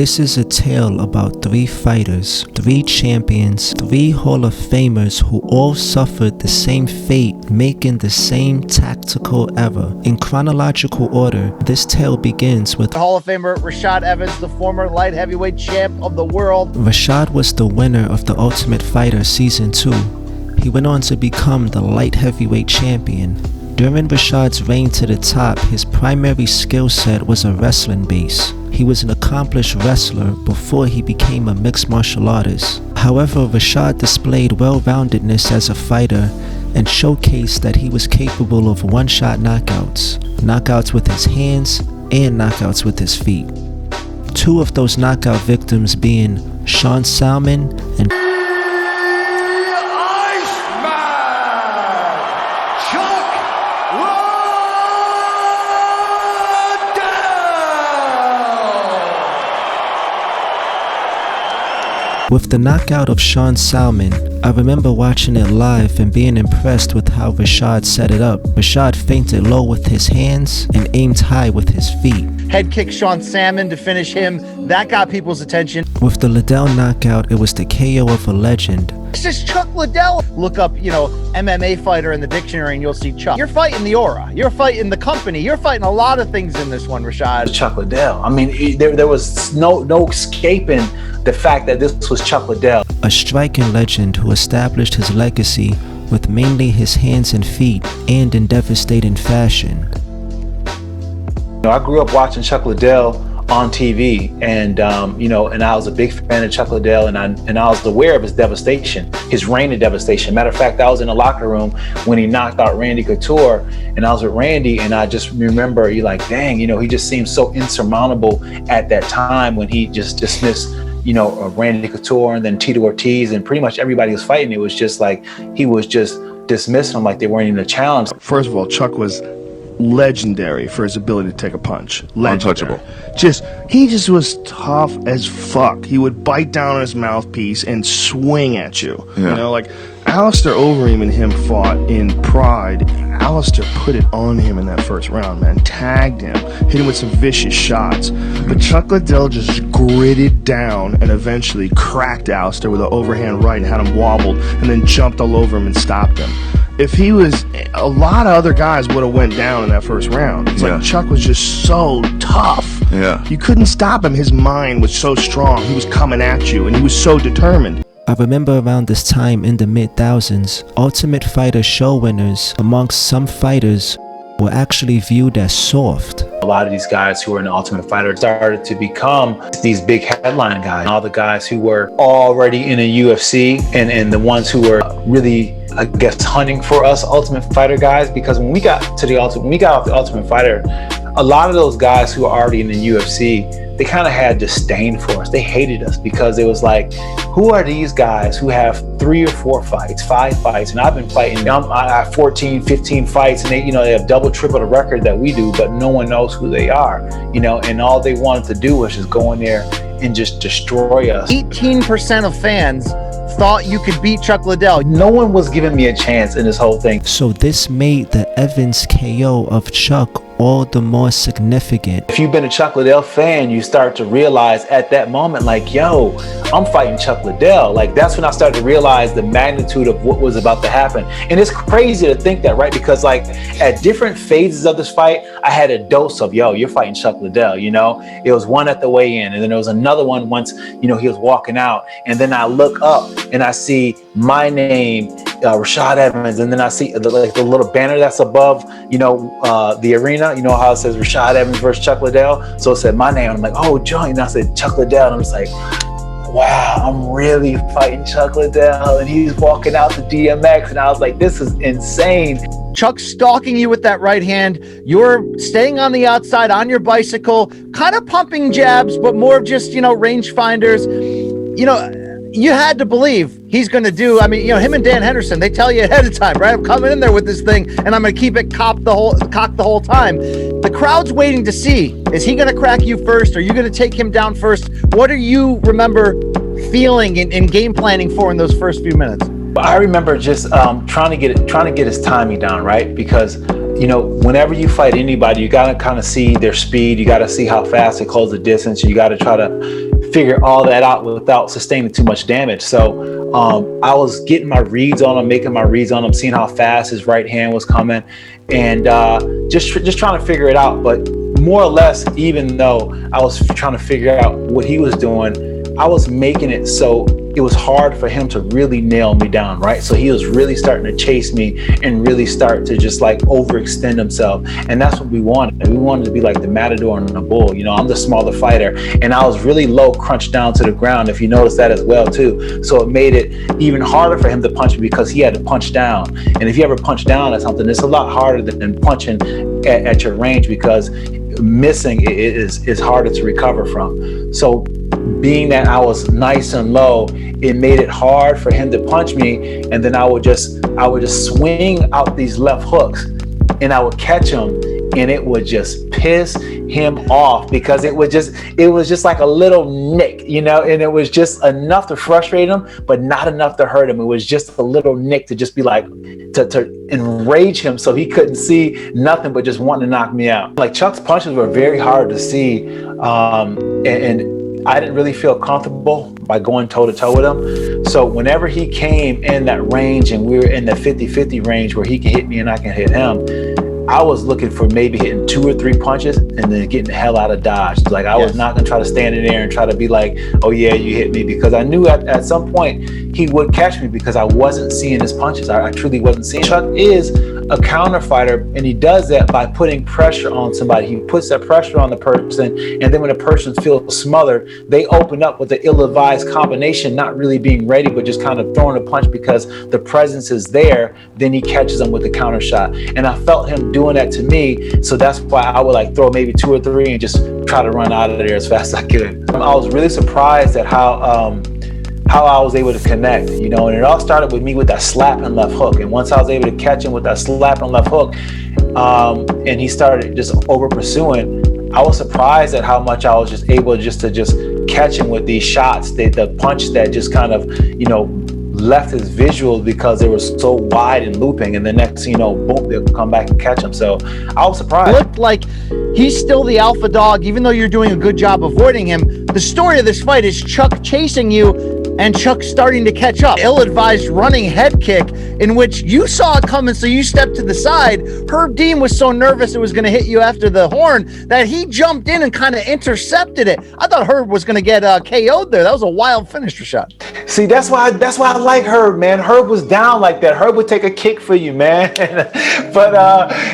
This is a tale about 3 fighters, 3 champions, 3 Hall of Famers who all suffered the same fate, making the same tactical error. In chronological order, this tale begins with Hall of Famer Rashad Evans, the former light heavyweight champ of the world. Rashad was the winner of The Ultimate Fighter Season 2. He went on to become the light heavyweight champion. During Rashad's reign to the top, his primary skill set was a wrestling base. He was an accomplished wrestler before he became a mixed martial artist. However, Rashad displayed well-roundedness as a fighter and showcased that he was capable of one-shot knockouts. Knockouts with his hands and knockouts with his feet. 2 of those knockout victims being Sean Salmon and With the knockout of Sean Salmon, I remember watching it live and being impressed with how Rashad set it up. Rashad feinted low with his hands and aimed high with his feet. Head kick Sean Salmon to finish him. That got people's attention. With the Liddell knockout, it was the KO of a legend. This is Chuck Liddell. Look up, MMA fighter in the dictionary and you'll see Chuck. You're fighting the aura. You're fighting the company. You're fighting a lot of things in this one, Rashad. Chuck Liddell. I mean, there was no escaping the fact that this was Chuck Liddell. A striking legend who established his legacy with mainly his hands and feet and in devastating fashion. I grew up watching Chuck Liddell on TV, and I was a big fan of Chuck Liddell, and I was aware of his devastation, his reign of devastation. Matter of fact, I was in the locker room when he knocked out Randy Couture, and I was with Randy, and I just remember, you're like, dang, he just seemed so insurmountable at that time when he just dismissed, Randy Couture and then Tito Ortiz, and pretty much everybody was fighting. It was just like he was just dismissing them like they weren't even a challenge. First of all, Chuck was legendary for his ability to take a punch. Legendary. Untouchable. He just was tough as fuck. He would bite down on his mouthpiece and swing at you. Yeah. Like Alistair Overeem and him fought in Pride. Alistair put it on him in that first round, man. Tagged him, hit him with some vicious shots. But Chuck Liddell just gritted down and eventually cracked Alistair with an overhand right and had him wobbled, and then jumped all over him and stopped him. If he was, a lot of other guys would have went down in that first round. It's like Chuck was just so tough. Yeah. You couldn't stop him. His mind was so strong. He was coming at you, and he was so determined. I remember around this time in the mid-thousands, Ultimate Fighter show winners amongst some fighters were actually viewed as soft. A lot of these guys who were in the Ultimate Fighter started to become these big headline guys. All the guys who were already in the UFC and the ones who were really, I guess, hunting for us Ultimate Fighter guys, because when we got off the Ultimate Fighter, a lot of those guys who were already in the UFC, they kind of had disdain for us. They hated us because it was like, who are these guys who have 3 or 4 fights, 5 fights? And I've been fighting, I have 14, 15 fights, and they have double, triple the record that we do, but no one knows who they are, and all they wanted to do was just go in there and just destroy us. 18% of fans thought you could beat Chuck Liddell. No one was giving me a chance in this whole thing. So this made the Evans KO of Chuck all the more significant. If you've been a Chuck Liddell fan, you start to realize at that moment, like, yo, I'm fighting Chuck Liddell. Like, that's when I started to realize the magnitude of what was about to happen. And it's crazy to think that, right? Because like at different phases of this fight, I had a dose of, yo, you're fighting Chuck Liddell, It was one at the weigh-in, and then there was another one once, he was walking out, and then I look up and I see my name, Rashad Evans, and then I see the little banner that's above, the arena. You know how it says Rashad Evans versus Chuck Liddell? So it said my name. I'm like, oh, John. And I said Chuck Liddell. And I'm just like, wow, I'm really fighting Chuck Liddell. And he's walking out to DMX. And I was like, this is insane. Chuck stalking you with that right hand. You're staying on the outside on your bicycle, kind of pumping jabs, but more of just, range finders. You had to believe he's going to do, him and Dan Henderson, they tell you ahead of time, right? I'm coming in there with this thing and I'm going to keep it cocked the whole time. The crowd's waiting to see, is he going to crack you first? Are you going to take him down first? What do you remember feeling and game planning for in those first few minutes? I remember just trying to get his timing down, right? Because whenever you fight anybody, you got to kind of see their speed. You got to see how fast they close the distance. You got to try to figure all that out without sustaining too much damage. So I was getting my reads on him, making my reads on him, seeing how fast his right hand was coming, and just trying to figure it out. But more or less, even though I was trying to figure out what he was doing, I was making it so it was hard for him to really nail me down, right? So he was really starting to chase me and really start to just like overextend himself. And that's what we wanted. We wanted to be like the matador and the bull. You know, I'm the smaller fighter, and I was really low, crunched down to the ground, if you notice that as well too. So it made it even harder for him to punch me because he had to punch down. And if you ever punch down at something, it's a lot harder than punching at your range, because missing is harder to recover from. So being that I was nice and low, it made it hard for him to punch me, and then I would just swing out these left hooks, and I would catch him, and it would just piss him off, because it was just like a little nick, you know, and it was just enough to frustrate him, but not enough to hurt him. It was just a little nick to just be like, to enrage him, so he couldn't see nothing but just wanting to knock me out. Like, Chuck's punches were very hard to see, and I didn't really feel comfortable by going toe-to-toe with him. So whenever he came in that range and we were in the 50-50 range where he can hit me and I can hit him, I was looking for maybe hitting 2 or 3 punches and then getting the hell out of Dodge. Like, I was not going to try to stand in there and try to be like, oh yeah, you hit me, because I knew at some point he would catch me, because I wasn't seeing his punches. I truly wasn't seeing. Chuck is a counter fighter, and he does that by putting pressure on somebody. He puts that pressure on the person, and then when the person feels smothered, they open up with an ill-advised combination, not really being ready, but just kind of throwing a punch because the presence is there. Then he catches them with the counter shot, and I felt him doing that to me, so that's why I would like throw maybe 2 or 3 and just try to run out of there as fast as I could. I was really surprised at how I was able to connect, you know, and it all started with me with that slapping left hook. And once I was able to catch him with that slapping left hook, and he started just over pursuing, I was surprised at how much I was just able to just catch him with these shots, the punch that just kind of, you know, left his visual because they were so wide and looping, and the next, you know, boom, they'll come back and catch him. So I was surprised. It looked like he's still the alpha dog, even though you're doing a good job avoiding him. The story of this fight is Chuck chasing you and Chuck starting to catch up. Ill-advised running head kick in which you saw it coming, so you stepped to the side. Herb Dean was so nervous it was going to hit you after the horn that he jumped in and kind of intercepted it. I thought Herb was going to get KO'd there. That was a wild finish, Rashad. See, that's why I like Herb, man. Herb was down like that. Herb would take a kick for you, man. But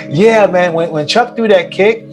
yeah, man, when Chuck threw that kick,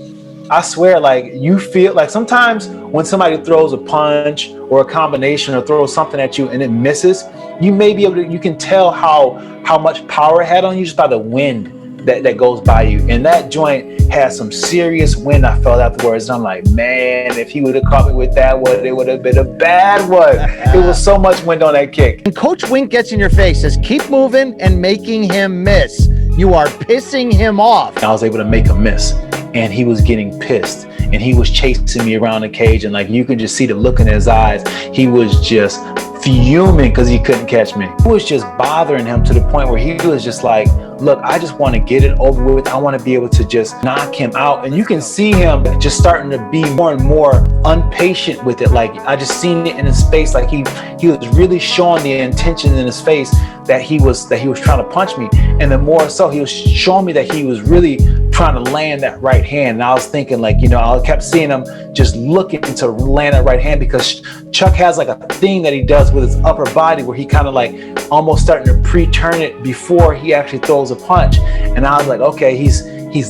I swear, like, you feel like sometimes when somebody throws a punch or a combination or throws something at you and it misses, you may be able to, you can tell how much power it had on you just by the wind that goes by you. And that joint had some serious wind. I felt afterwards, and I'm like, man, if he would have caught me with that one, it would have been a bad one. It was so much wind on that kick. And Coach Wink gets in your face, says, keep moving and making him miss. You are pissing him off. I was able to make him miss, and he was getting pissed, and he was chasing me around the cage, and like, you could just see the look in his eyes. He was just fuming because he couldn't catch me. It was just bothering him to the point where he was just like, look, I just want to get it over with. I want to be able to just knock him out. And you can see him just starting to be more and more impatient with it. Like, I just seen it in his face. Like, he was really showing the intention in his face that he was trying to punch me. And the more so, he was showing me that he was really trying to land that right hand. And I was thinking, like, you know, I kept seeing him just looking to land that right hand, because Chuck has like a thing that he does with his upper body where he kind of like almost starting to pre-turn it before he actually throws a punch. And I was like, okay, he's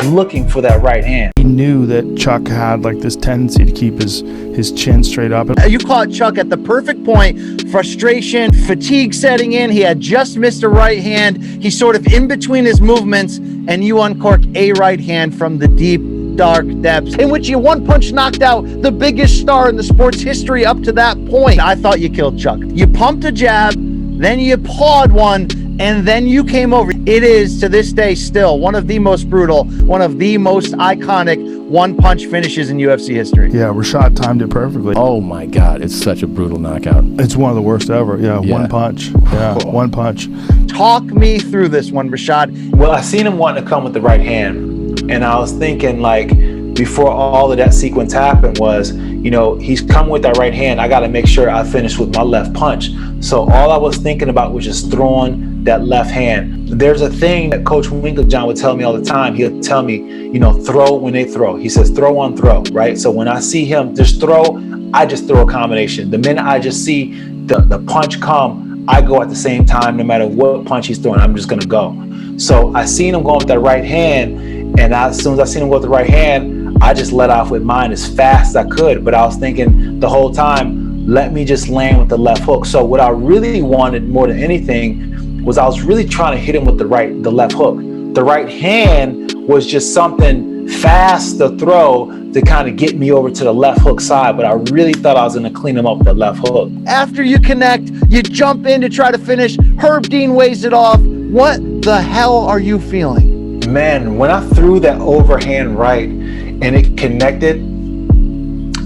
looking for that right hand. He knew that Chuck had like this tendency to keep his chin straight up. You caught Chuck at the perfect point. Frustration, fatigue setting in. He had just missed a right hand. He's sort of in between his movements, and you uncork a right hand from the deep, dark depths, in which you one punch knocked out the biggest star in the sport's history up to that point. I thought you killed Chuck. You pumped a jab, then you pawed one, and then you came over. It is, to this day, still one of the most brutal, one of the most iconic one-punch finishes in UFC history. Yeah, Rashad timed it perfectly. Oh my God, it's such a brutal knockout. It's one of the worst ever. Yeah. One punch. Yeah, one punch. Talk me through this one, Rashad. Well, I seen him wanting to come with the right hand, and I was thinking, like, before all of that sequence happened was, you know, he's coming with that right hand. I got to make sure I finish with my left punch. So all I was thinking about was just throwing that left hand. There's a thing that Coach Winklejohn would tell me all the time. He'll tell me, you know, throw when they throw. He says, throw on throw, right? So when I see him just throw, I just throw a combination. The minute I just see the punch come, I go at the same time, no matter what punch he's throwing, I'm just going to go. So I seen him going with that right hand, and as soon as I seen him go with the right hand, I just let off with mine as fast as I could. But I was thinking the whole time, let me just land with the left hook. So what I really wanted more than anything was I was really trying to hit him with the left hook. The right hand was just something fast to throw to kind of get me over to the left hook side, but I really thought I was going to clean him up with the left hook. After you connect, you jump in to try to finish. Herb Dean weighs it off. What the hell are you feeling? Man, when I threw that overhand right and it connected,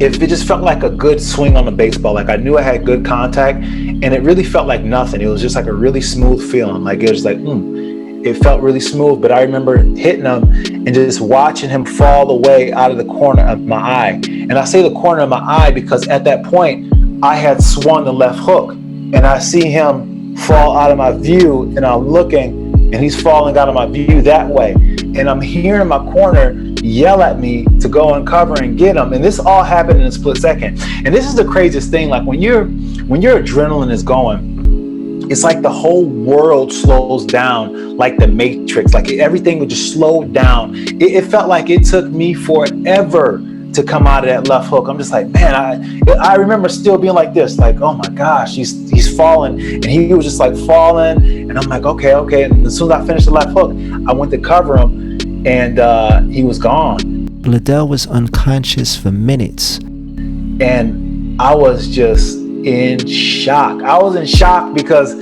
it just felt like a good swing on the baseball. Like I knew I had good contact, and it really felt like nothing. It was just like a really smooth feeling. Like it was like, it felt really smooth. But I remember hitting him and just watching him fall away out of the corner of my eye. And I say the corner of my eye because at that point I had swung the left hook, and I see him fall out of my view, and I'm looking, and he's falling out of my view that way. And I'm hearing my corner yell at me to go and cover and get him. And this all happened in a split second. And this is the craziest thing. Like when your adrenaline is going, it's like the whole world slows down, like the Matrix. Like everything would just slow down. It felt like it took me forever to come out of that left hook. I'm just like, man, I remember still being like this, like, oh my gosh, he's falling. And he was just like falling. And I'm like, okay. And as soon as I finished the left hook, I went to cover him, and he was gone. Liddell was unconscious for minutes. And I was just in shock. I was in shock because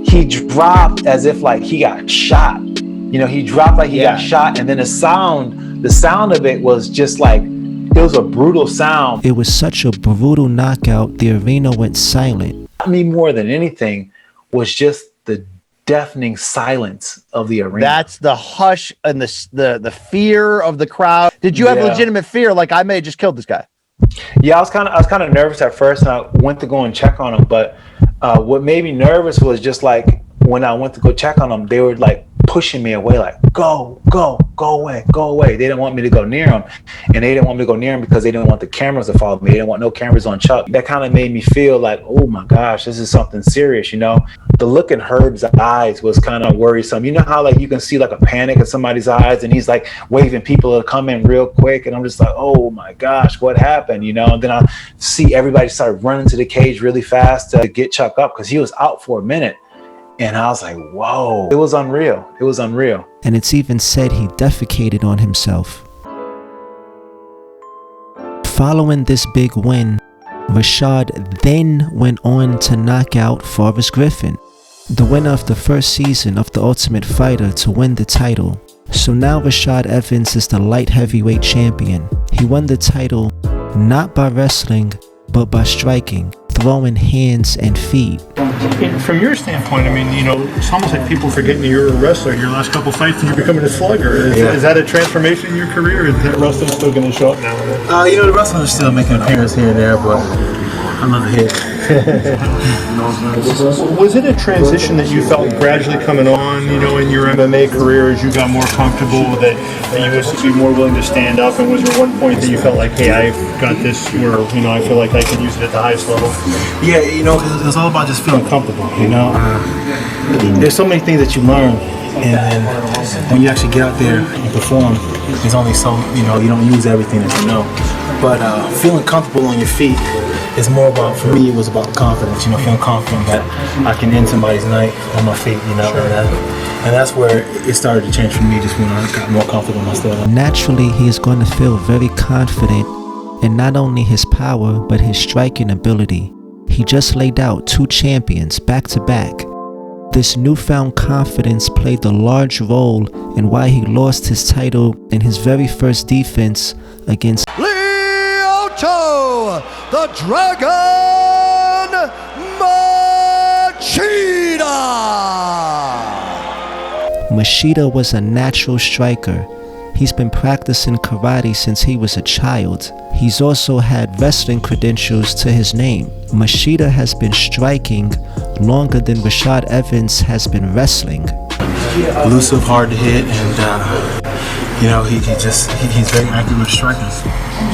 he dropped as if like he got shot. You know, he dropped like he got shot. And then the sound of it was just like, it was a brutal sound. It was such a brutal knockout, the arena went silent. Me more than anything was just the deafening silence of the arena. That's the hush and the fear of the crowd. Did you have legitimate fear, like I may have just killed this guy? Yeah, I was kind of nervous at first, and I went to go and check on him. But what made me nervous was just like when I went to go check on him, they were like pushing me away, like go away. They didn't want me to go near him, and they didn't want me to go near him because they didn't want the cameras to follow me. They didn't want no cameras on Chuck. That kind of made me feel like, oh my gosh, this is something serious, you know. The look in Herb's eyes was kind of worrisome. You know how like you can see like a panic in somebody's eyes, and he's like waving people to come in real quick, and I'm just like, oh my gosh, what happened, you know? And then I see everybody start running to the cage really fast to get Chuck up because he was out for a minute. And I was like, whoa, it was unreal. It was unreal. And it's even said he defecated on himself. Following this big win, Rashad then went on to knock out Forrest Griffin, the winner of the first season of The Ultimate Fighter, to win the title. So now Rashad Evans is the light heavyweight champion. He won the title not by wrestling, but by striking, throwing hands and feet. From your standpoint, I mean, you know, it's almost like people forgetting you're a wrestler. Your last couple fights, you're becoming a slugger. Is that a transformation in your career, or is that wrestling still going to show up now? You know, the wrestling is still making an appearance here and there, but I love the hit. Was it a transition that you felt gradually coming on, you know, in your MMA career as you got more comfortable, that you would be more willing to stand up? And was there one point that you felt like, hey, I've got this where, you know, I feel like I could use it at the highest level? Yeah, you know, it's all about just feeling comfortable, you know. There's so many things that you learn, and then when you actually get out there and perform, there's only so, you know, you don't use everything that you know. But feeling comfortable on your feet is more about, for me, it was about confidence, you know, feeling confident that I can end somebody's night on my feet, you know. And that's where it started to change for me, just when I got more comfortable myself. Naturally, he is going to feel very confident in not only his power, but his striking ability. He just laid out 2 champions back to back. This newfound confidence played a large role in why he lost his title in his very first defense against the Dragon Machida. Machida was a natural striker. He's been practicing karate since he was a child. He's also had wrestling credentials to his name. Machida has been striking longer than Rashad Evans has been wrestling. Elusive, hard to hit, and he's very accurate with strikers.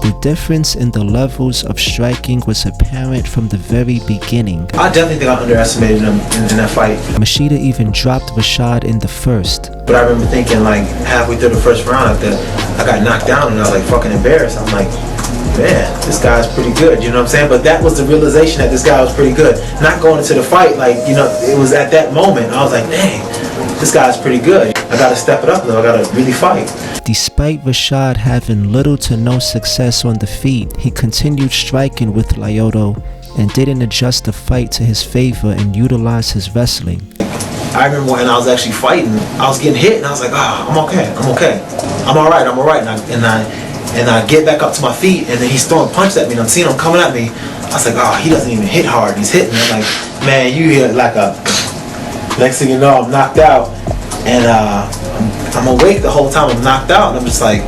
The difference in the levels of striking was apparent from the very beginning. I definitely think I underestimated him in that fight. Machida even dropped Rashad in the first. But I remember thinking, like, halfway through the first round, I got knocked down and I was like fucking embarrassed. I'm like, man, this guy's pretty good, you know what I'm saying? But that was the realization that this guy was pretty good. Not going into the fight, like, it was at that moment. I was like, dang, this guy's pretty good. I gotta step it up though, I gotta really fight. Despite Rashad having little to no success on the feet, he continued striking with Lyoto and didn't adjust the fight to his favor and utilize his wrestling. I remember when I was actually fighting, I was getting hit and I was like, I'm okay. I'm all right. And I get back up to my feet and then he's throwing punches at me and I'm seeing him coming at me. I was like, he doesn't even hit hard. He's hitting. I'm like, man, you hit like a... Next thing you know, I'm knocked out. And I'm awake the whole time. I'm knocked out. And I'm just like,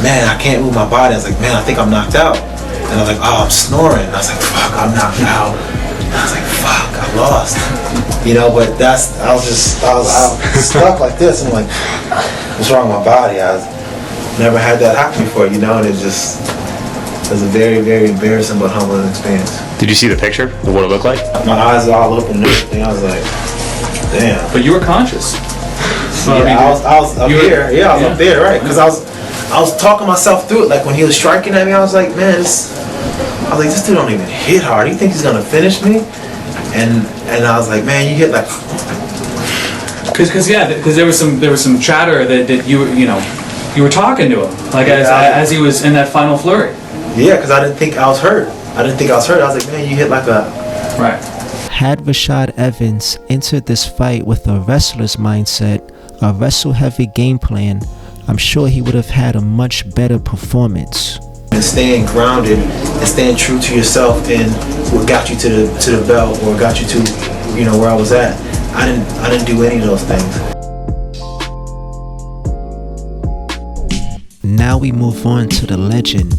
man, I can't move my body. I was like, man, I think I'm knocked out. And I was like, I'm snoring. And I was like, fuck, I'm knocked out. And I was like, fuck, I lost. But I was stuck like this. I'm like, what's wrong with my body? I never had that happen before, and it just was a very, very embarrassing but humbling experience. Did you see the picture of what it looked like? My eyes are all open and everything. I was like, damn. But you were conscious. I was up here. Yeah, I was up there, right? Because I was talking myself through it. Like when he was striking at me, I was like, man, this dude don't even hit hard. You think he's gonna finish me? And I was like, man, you hit like. Because there was some chatter that you were talking to him like as he was in that final flurry. Yeah, because I didn't think I was hurt. I was like, man, you hit like a. Right. Had Rashad Evans entered this fight with a wrestler's mindset, a wrestle-heavy game plan, I'm sure he would have had a much better performance. And staying grounded and staying true to yourself and what got you to the belt or got you to where I was at. I didn't do any of those things. Now we move on to the legend.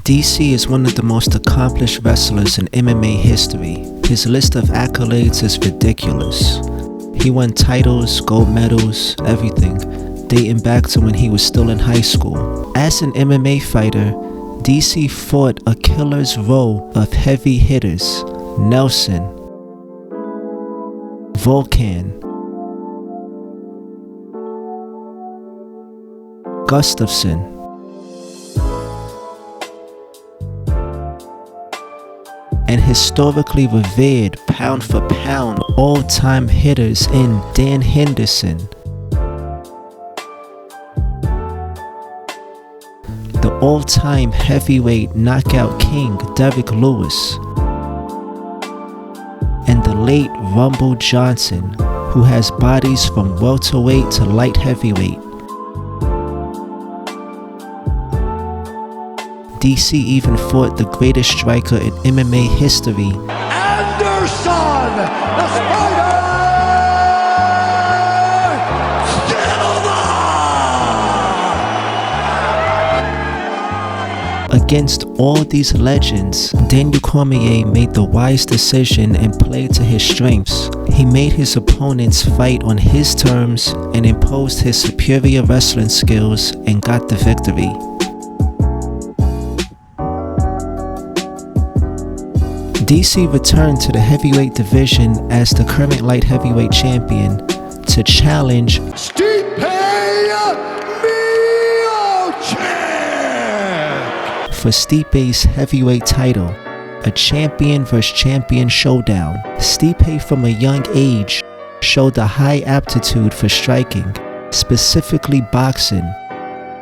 DC is one of the most accomplished wrestlers in MMA history. His list of accolades is ridiculous. He won titles, gold medals, everything, dating back to when he was still in high school. As an MMA fighter, DC fought a killer's row of heavy hitters: Nelson, Volkan, Gustafsson, and historically revered pound for pound all-time hitters in Dan Henderson, the all-time heavyweight knockout king Derrick Lewis, and the late Rumble Johnson, who has bodies from welterweight to light heavyweight. DC even fought the greatest striker in MMA history, Anderson, the Spider Silva! Against all these legends, Daniel Cormier made the wise decision and played to his strengths. He made his opponents fight on his terms and imposed his superior wrestling skills and got the victory. DC returned to the heavyweight division as the current light heavyweight champion to challenge Stipe Miocic for Stipe's heavyweight title, a champion vs. champion showdown. Stipe from a young age showed a high aptitude for striking, specifically boxing.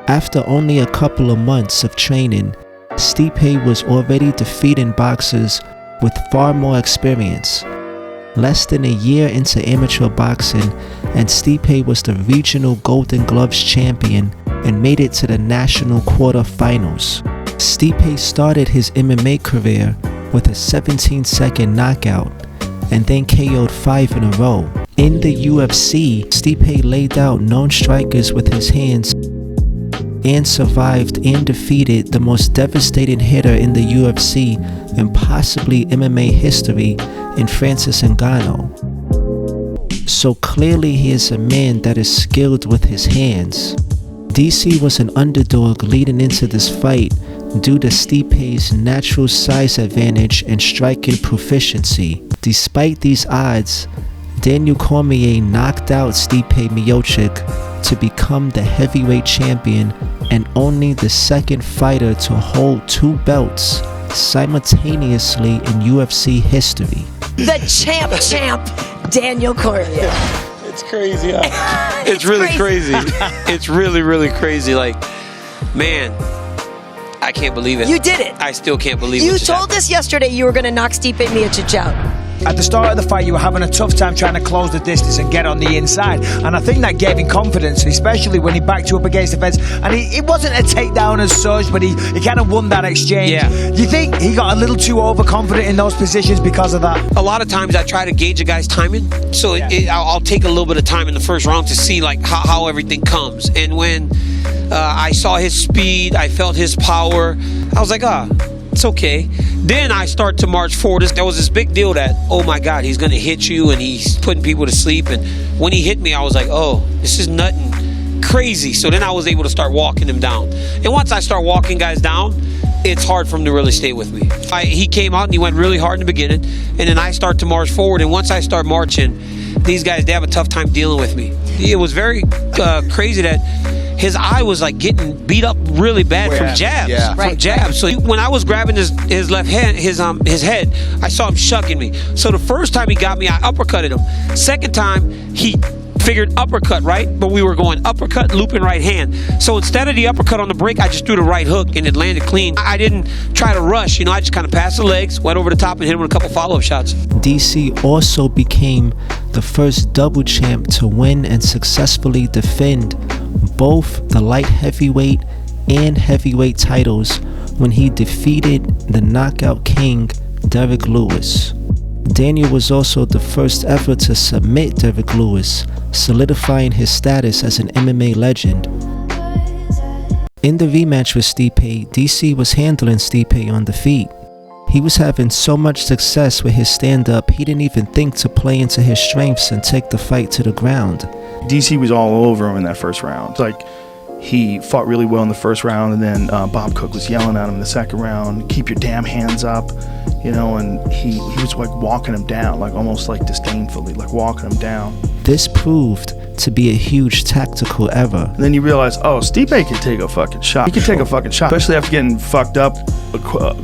After only a couple of months of training, Stipe was already defeating boxers with far more experience. Less than a year into amateur boxing, and Stipe was the regional Golden Gloves champion and made it to the national quarterfinals. Stipe started his MMA career with a 17-second knockout, and then KO'd 5 in a row. In the UFC, Stipe laid out known strikers with his hands and survived and defeated the most devastating hitter in the UFC and possibly MMA history in Francis Ngannou. So clearly he is a man that is skilled with his hands. DC was an underdog leading into this fight due to Stipe's natural size advantage and striking proficiency. Despite these odds, Daniel Cormier knocked out Stipe Miocic to become the heavyweight champion and only the second fighter to hold 2 belts simultaneously in UFC history. The champ, Daniel Cormier. It's crazy. Huh? It's really crazy. It's really crazy. Like, man, I can't believe it. You did it. I still can't believe it. You told us yesterday you were going to knock Stipe Miocic out. At the start of the fight, you were having a tough time trying to close the distance and get on the inside. And I think that gave him confidence, especially when he backed you up against the fence. And it wasn't a takedown as such, but he kind of won that exchange. Yeah. Do you think he got a little too overconfident in those positions because of that? A lot of times I try to gauge a guy's timing. So I'll take a little bit of time in the first round to see like how everything comes. And when I saw his speed, I felt his power, I was like, it's okay. Then I start to march forward. There was this big deal that, oh my God, he's going to hit you and he's putting people to sleep. And when he hit me, I was like, oh, this is nothing crazy. So then I was able to start walking him down. And once I start walking guys down, it's hard for him to really stay with me. He came out and he went really hard in the beginning. And then I start to march forward. And once I start marching, these guys, they have a tough time dealing with me. It was very crazy that his eye was like getting beat up really bad from jabs. Yeah. From jabs. So when I was grabbing his left hand, his head, I saw him shucking me. So the first time he got me, I uppercutted him. Second time, he figured uppercut, right? But we were going uppercut, looping right hand. So instead of the uppercut on the break, I just threw the right hook and it landed clean. I didn't try to rush, I just kind of passed the legs, went over the top and hit him with a couple follow-up shots. DC also became the first double champ to win and successfully defend both the light heavyweight and heavyweight titles when he defeated the knockout king Derrick Lewis. Daniel was also the first ever to submit Derrick Lewis, solidifying his status as an MMA legend. In the rematch with Stipe, DC was handling Stipe on the feet. He was having so much success with his stand-up, he didn't even think to play into his strengths and take the fight to the ground. DC was all over him in that first round. Like, he fought really well in the first round, and then Bob Cook was yelling at him in the second round, keep your damn hands up, and he was like walking him down, like almost like disdainfully, like walking him down. This proved to be a huge tactical error. And then you realize, Stipe can take a fucking shot. He can take a fucking shot, especially after getting fucked up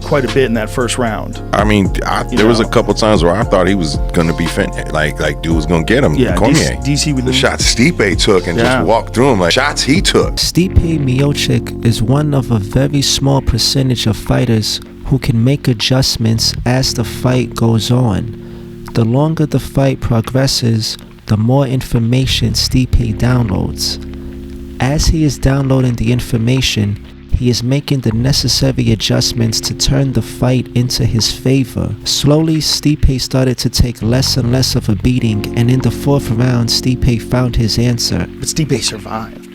quite a bit in that first round. I mean, there was a couple times where I thought he was going to be like dude was going to get him. Yeah, Cormier. DC with the shots Stipe took and just walked through him like shots he took. Stipe Miocic is one of a very small percentage of fighters who can make adjustments as the fight goes on. The longer the fight progresses, the more information Stipe downloads. As he is downloading the information, he is making the necessary adjustments to turn the fight into his favor. Slowly, Stipe started to take less and less of a beating, and in the fourth round, Stipe found his answer. But Stipe survived.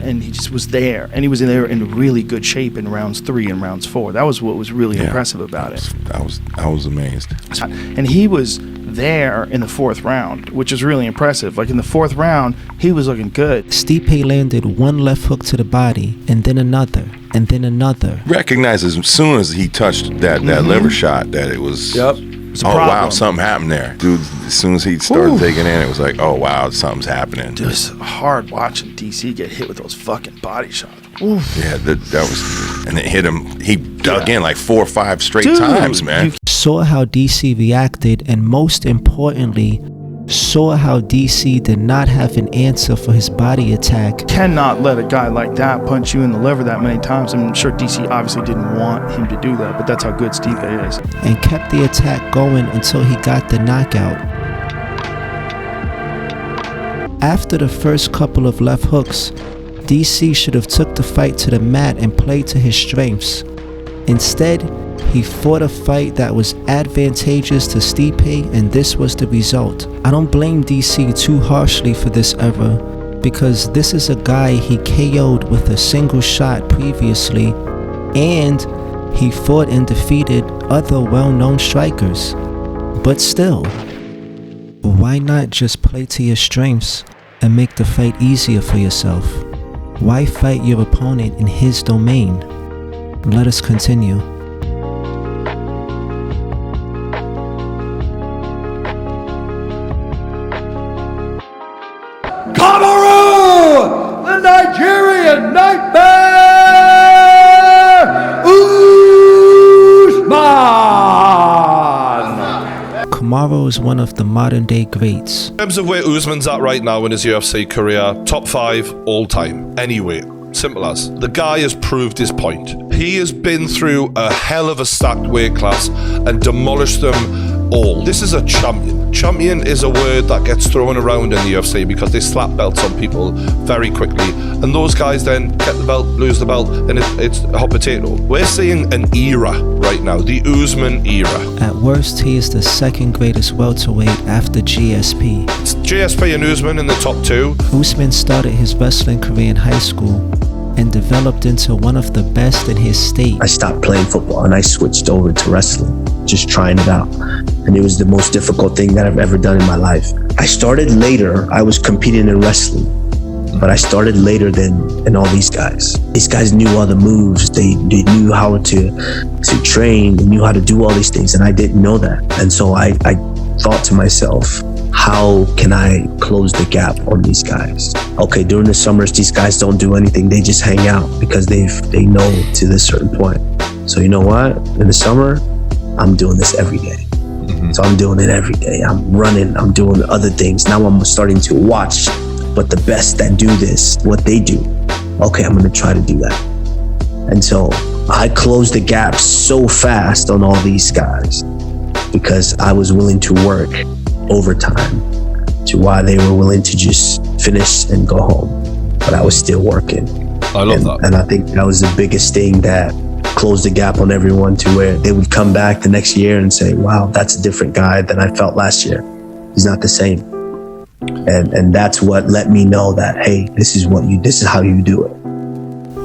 And he just was there, and he was there in really good shape in rounds 3 and rounds 4. That was what was really impressive about it. I was amazed. And he was there in the fourth round, which is really impressive. Like in the fourth round, he was looking good. Stipe landed one left hook to the body, and then another, and then another. Recognizes as soon as he touched that liver shot that it was. Yep. Wow, something happened there. Dude, as soon as he started taking in, it was like, oh wow, something's happening. Dude, it's hard watching DC get hit with those fucking body shots. Oof. Yeah, that was, and it hit him. He dug in like 4 or 5 straight times, man. Saw how DC reacted, and most importantly, saw how DC did not have an answer for his body attack. Cannot let a guy like that punch you in the liver that many times. I'm sure DC obviously didn't want him to do that, but that's how good Stipe is. And kept the attack going until he got the knockout. After the first couple of left hooks, DC should have took the fight to the mat and played to his strengths. Instead, He fought a fight that was advantageous to Stipe, and this was the result. I don't blame DC too harshly for this error, because this is a guy he KO'd with a single shot previously, and he fought and defeated other well-known strikers. But still, why not just play to your strengths and make the fight easier for yourself? Why fight your opponent in his domain? Let us continue. Kamaru, the Nigerian nightmare, Usman. Kamaru is one of the modern day greats. In terms of where Usman's at right now in his UFC career, top 5 all time, anyway. Simple as. The guy has proved his point. He has been through a hell of a stacked weight class and demolished them all. This is a champion. Champion is a word that gets thrown around in the UFC because they slap belts on people very quickly, and those guys then get the belt, lose the belt, and it's a hot potato. We're seeing an era right now, the Usman era. At worst, he is the second greatest welterweight after GSP. It's GSP and Usman in the top 2. Usman started his wrestling career in high school and developed into one of the best in his state. I stopped playing football and I switched over to wrestling, just trying it out. And it was the most difficult thing that I've ever done in my life. I started later. I was competing in wrestling, but I started later than all these guys. These guys knew all the moves. They knew how to train. They knew how to do all these things, and I didn't know that. And so I thought to myself, how can I close the gap on these guys? Okay, during the summers, these guys don't do anything. They just hang out because they know to this certain point. So you know what? In the summer, I'm doing this every day. So I'm doing it every day. I'm running, I'm doing other things. Now I'm starting to watch, but the best that do this, what they do. Okay, I'm gonna try to do that. And so I closed the gap so fast on all these guys because I was willing to work overtime to why they were willing to just finish and go home. But I was still working. I love that. And I think that was the biggest thing that closed the gap on everyone to where they would come back the next year and say, wow, that's a different guy than I felt last year. He's not the same. And that's what let me know that, hey, this is how you do it.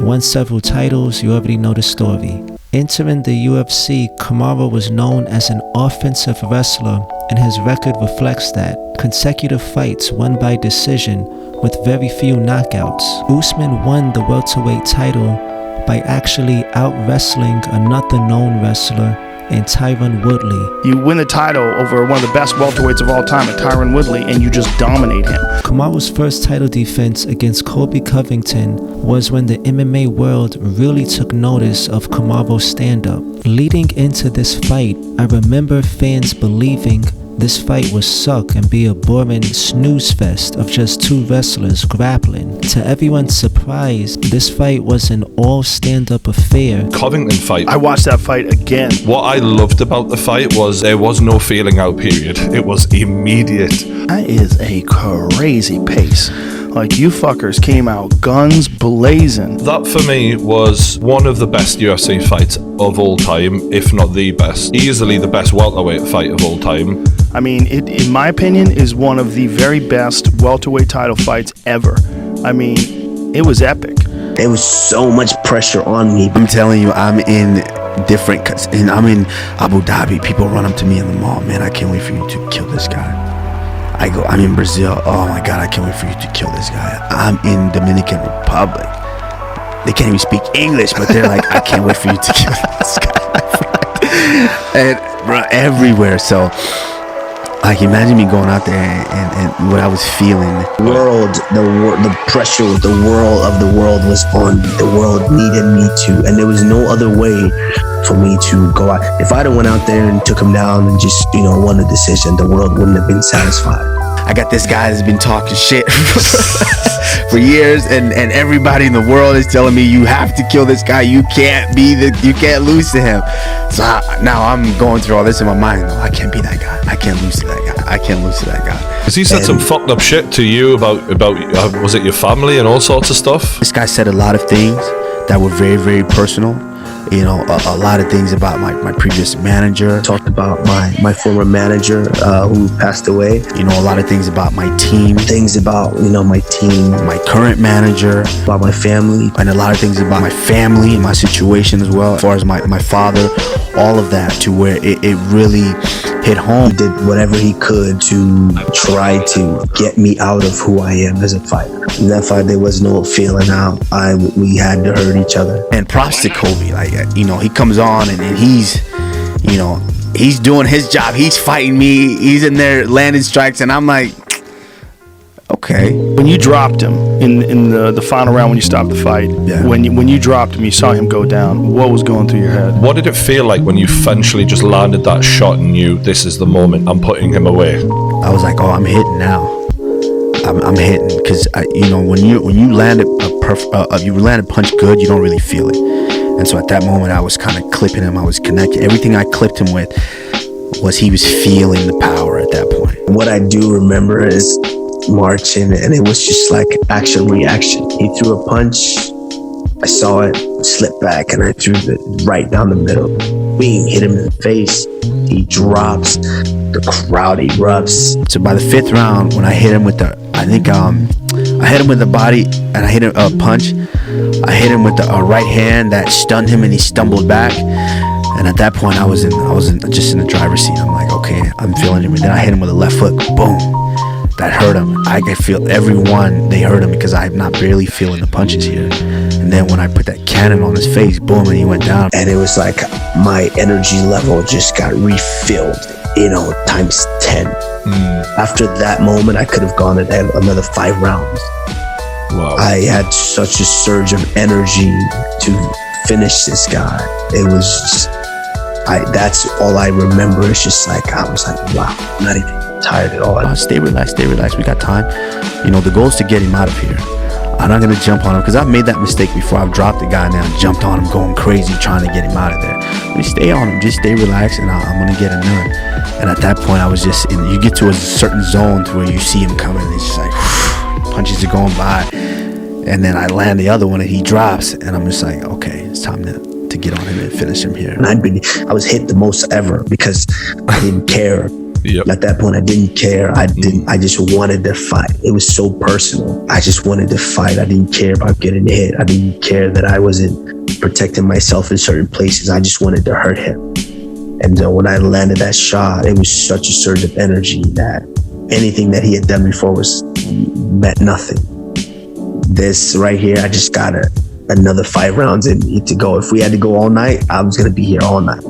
Won several titles, you already know the story. Entering the UFC, Kamaru was known as an offensive wrestler, and his record reflects that. Consecutive fights won by decision with very few knockouts. Usman won the welterweight title by actually out-wrestling another known wrestler in Tyron Woodley. You win the title over one of the best welterweights of all time, Tyron Woodley, and you just dominate him. Kamaru's first title defense against Colby Covington was when the MMA world really took notice of Kamaru's stand-up. Leading into this fight, I remember fans believing this fight would suck and be a boring snooze fest of just two wrestlers grappling. To everyone's surprise, this fight was an all stand-up affair. Covington fight. I watched that fight again. What I loved about the fight was there was no feeling out period. It was immediate. That is a crazy pace. Like, you fuckers came out guns blazing. That for me was one of the best UFC fights of all time, if not the best. Easily the best welterweight fight of all time. I mean, it, in my opinion, is one of the very best welterweight title fights ever. I mean, it was epic. There was so much pressure on me. I'm telling you, I'm in different, and I'm in Abu Dhabi. People run up to me in the mall. Man, I can't wait for you to kill this guy. I'm in Brazil. Oh my God, I can't wait for you to kill this guy. I'm in Dominican Republic. They can't even speak English, but they're like, I can't wait for you to kill this guy. And bro, everywhere. So, like, imagine me going out there and what I was feeling. The pressure, the world of the world was on me. The world needed me to, and there was no other way for me to go out. If I'd have went out there and took him down and just, won the decision, the world wouldn't have been satisfied. I got this guy that's been talking shit for years, and everybody in the world is telling me you have to kill this guy. You can't lose to him. So now I'm going through all this in my mind. No, I can't be that guy. I can't lose to that guy. I can't lose to that guy. Has he said some fucked up shit to you about was it your family and all sorts of stuff? This guy said a lot of things that were very, very personal. You know, a lot of things about my previous manager. Talked about my former manager who passed away. You know, a lot of things about my team. Things about, you know, my team. My current manager. About my family. And a lot of things about my family and my situation as well. As far as my father, all of that, to where it really hit home. He did whatever he could to try to get me out of who I am as a fighter. In that fight, there was no feeling out. We had to hurt each other. And props to Kobe. Like, you know, he comes on and he's, you know, he's doing his job. He's fighting me. He's in there landing strikes, and I'm like, okay. When you dropped him in the final round, when you stopped the fight, when you dropped him, you saw him go down. What was going through your head? What did it feel like when you eventually just landed that shot and knew this is the moment, I'm putting him away? I was like, oh, I'm hitting now. I'm hitting, because you know, when you land a punch good, you don't really feel it. And so at that moment, I was kind of clipping him. I was connecting. Everything I clipped him with was he was feeling the power at that point. What I do remember is marching, and it was just like action reaction. He threw a punch, I saw it, slip back, and I threw it right down the middle. Beam, hit him in the face. He drops. The crowd erupts. So by the 5th round, when I hit him with the, I hit him with the body, and I hit a punch. I hit him with the right hand that stunned him, and he stumbled back. And at that point, I was just in the driver's seat. I'm like, okay, I'm feeling him. And then I hit him with a left hook. Boom. That hurt him. I could feel everyone, they hurt him because I'm not barely feeling the punches here. And then when I put that cannon on his face, boom, and he went down. And it was like my energy level just got refilled, you know, times 10. After that moment, I could have gone another 5 rounds. Wow. I had such a surge of energy to finish this guy. It was just, that's all I remember. It's just like, I was like, wow, I'm not even tired at all. Stay relaxed, we got time. You know, the goal is to get him out of here. I'm not going to jump on him, because I've made that mistake before. I've dropped the guy now and jumped on him going crazy trying to get him out of there. But stay on him, just stay relaxed, and I'm going to get him done. And at that point, I was just you get to a certain zone to where you see him coming, and it's just like, whew, punches are going by. And then I land the other one, and he drops, and I'm just like, okay, it's time to get on him and finish him here. And I was hit the most ever because I didn't care. Yep. At that point, I didn't care. I just wanted to fight. It was so personal. I just wanted to fight. I didn't care about getting hit. I didn't care that I wasn't protecting myself in certain places. I just wanted to hurt him. And when I landed that shot, it was such a surge of energy that anything that he had done before meant nothing. This right here, I just got another 5 rounds in me to go. If we had to go all night, I was going to be here all night.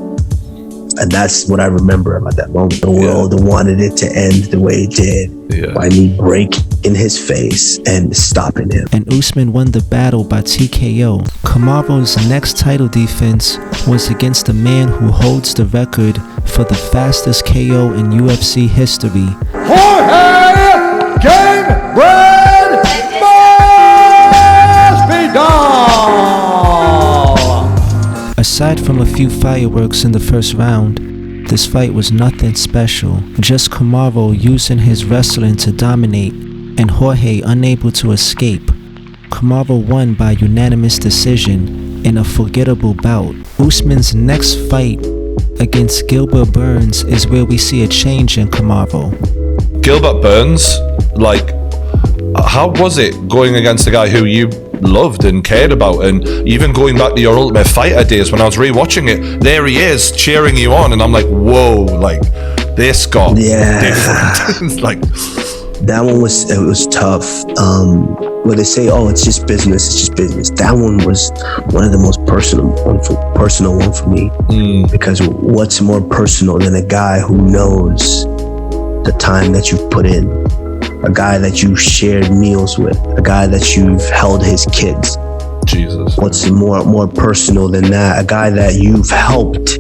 And that's what I remember about that moment. The world wanted it to end the way it did, by me breaking his face and stopping him. And Usman won the battle by TKO. Kamaru's next title defense was against the man who holds the record for the fastest KO in UFC history. Jorge Game Red Masvidal! Aside from a few fireworks in the first round, this fight was nothing special. Just Kamaru using his wrestling to dominate, and Jorge unable to escape. Kamaru won by unanimous decision in a forgettable bout. Usman's next fight against Gilbert Burns is where we see a change in Kamaru. Gilbert Burns, like, how was it going against a guy who you loved and cared about? And even going back to your Ultimate Fighter days, when I was rewatching it, there he is cheering you on, and I'm like, whoa, like, this got different. Like, that one was tough. Where they say, oh, it's just business. That one was one of the most personal one for me. Because what's more personal than a guy who knows the time that you've put in, a guy that you shared meals with, a guy that you've held his kids. Jesus. What's more personal than that? A guy that you've helped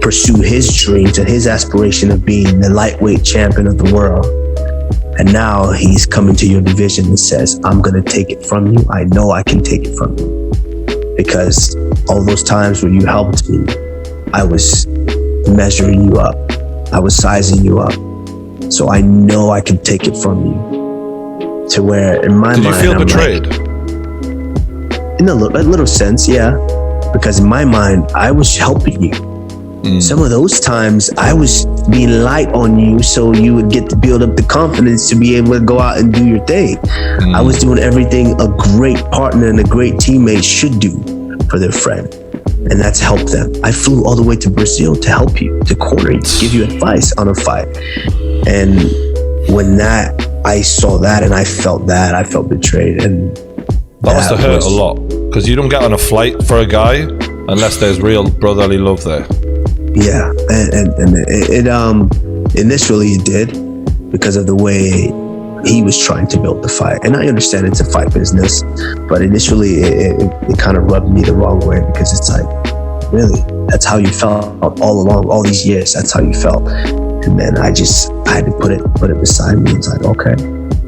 pursue his dreams and his aspiration of being the lightweight champion of the world. And now he's coming to your division and says, I'm gonna take it from you. I know I can take it from you. Because all those times when you helped me, I was measuring you up. I was sizing you up. So I know I can take it from you. To where in my mind, did you feel betrayed? In a little sense, yeah. because in my mind, I was helping you. Some of those times I was being light on you so you would get to build up the confidence to be able to go out and do your thing. I was doing everything a great partner and a great teammate should do for their friend, and that's help them. I flew all the way to Brazil to help you, to corner you, to give you advice on a fight. And when I saw that and I felt betrayed, and that must have hurt a lot, because you don't get on a flight for a guy unless there's real brotherly love there. Yeah, and initially it did, because of the way he was trying to build the fight. And I understand it's a fight business, but initially it kind of rubbed me the wrong way, because it's like, really, that's how you felt all along, all these years, that's how you felt. And then I had to put it beside me. It's like, okay.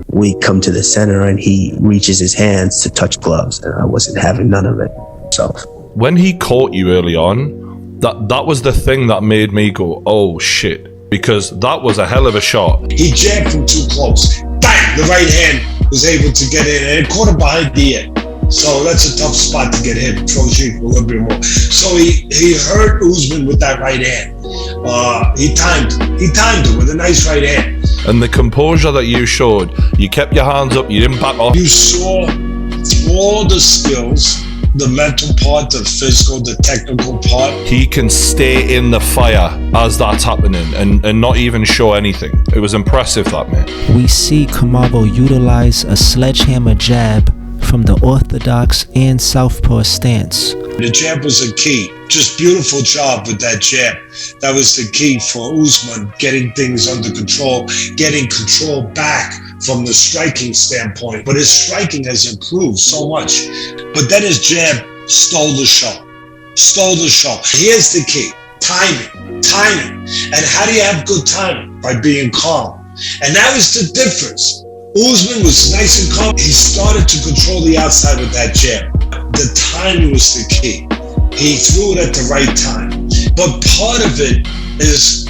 We come to the center and he reaches his hands to touch gloves, and I wasn't having none of it. So when he caught you early on, that was the thing that made me go, oh shit, because that was a hell of a shot. He jabbed from too close. Bang! The right hand was able to get in, and it caught him behind the ear. So that's a tough spot to get hit. Throws you a little bit more. So he hurt Usman with that right hand. He timed it with a nice right hand. And the composure that you showed, you kept your hands up, you didn't back off. You saw all the skills, the mental part, the physical, the technical part. He can stay in the fire as that's happening and not even show anything. It was impressive, that man. We see Kamaru utilize a sledgehammer jab from the orthodox and southpaw stance. The jab was a key. Just beautiful job with that jab. That was the key for Usman, getting things under control, getting control back from the striking standpoint. But his striking has improved so much. But then his jab stole the show. Here's the key. Timing. And how do you have good timing? By being calm. And that was the difference. Usman was nice and calm. He started to control the outside with that jab. The timing was the key. He threw it at the right time. But part of it is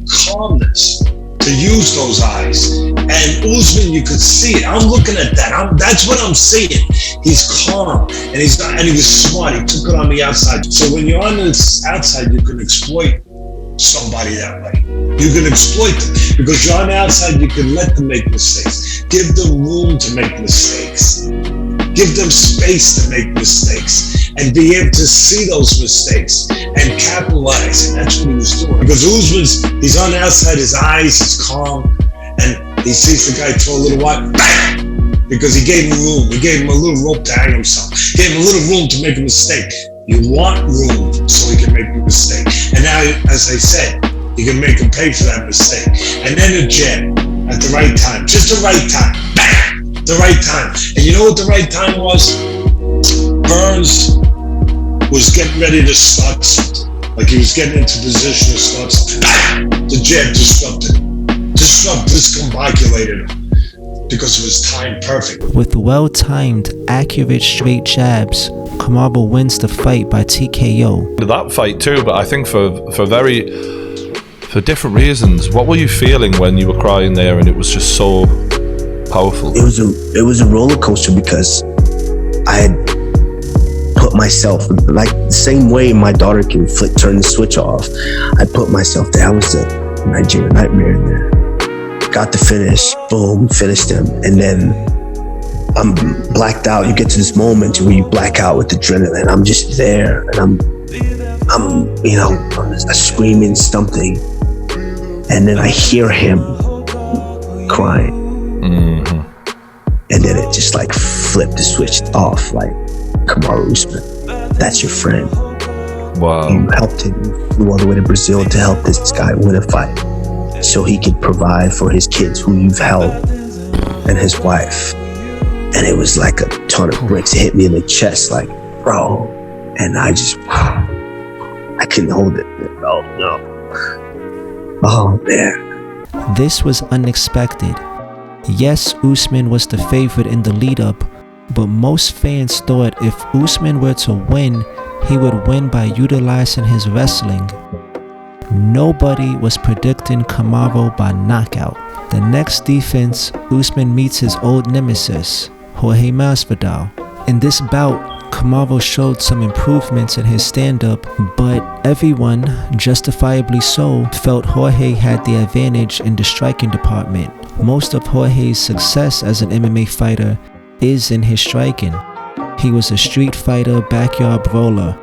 calmness, to use those eyes. And Usman, you could see it. I'm looking at that. That's what I'm seeing. He's calm, and he was smart. He took it on the outside. So when you're on the outside, you can exploit somebody that way. You can exploit them, because you're on the outside. You can let them make mistakes. Give them room to make mistakes. Give them space to make mistakes, and be able to see those mistakes and capitalize. And that's what he was doing. Because he's on the outside, his eyes, he's calm, and he sees the guy throw a little white, bang! Because he gave him room. He gave him a little rope to hang himself. Gave him a little room to make a mistake. You want room so he can make a mistake. And now, as I said, you can make him pay for that mistake. And then a jab at the right time, just the right time, bang! The right time. And you know what the right time was? Burns was getting ready to start something. Like he was getting into position to start something. Bang! The jab discombobulated him, because it was timed perfect. With well-timed, accurate straight jabs, Kamaru wins the fight by TKO. That fight too, but I think for different reasons. What were you feeling when you were crying there and it was just so powerful? It was a roller coaster, because I had put myself, like the same way my daughter can turn the switch off, I put myself there. I was the Nigerian nightmare in there. Got the finish, boom, finished him, and then I'm blacked out. You get to this moment where you black out with adrenaline. I'm just there, and I'm screaming something, and then I hear him crying. And then it just like flipped the switch off, like, Kamaru Usman, that's your friend. Wow. You helped him. You flew all the way to Brazil to help this guy win a fight, so he could provide for his kids who you've held, and his wife. And it was like a ton of bricks. It hit me in the chest, like, bro. And I couldn't hold it. Oh man. This was unexpected. Yes, Usman was the favorite in the lead-up, but most fans thought if Usman were to win, he would win by utilizing his wrestling. Nobody was predicting Kamaru by knockout. The next defense, Usman meets his old nemesis, Jorge Masvidal. In this bout, Kamaru showed some improvements in his stand-up, but everyone, justifiably so, felt Jorge had the advantage in the striking department. Most of Jorge's success as an MMA fighter is in his striking. He was a street fighter, backyard brawler.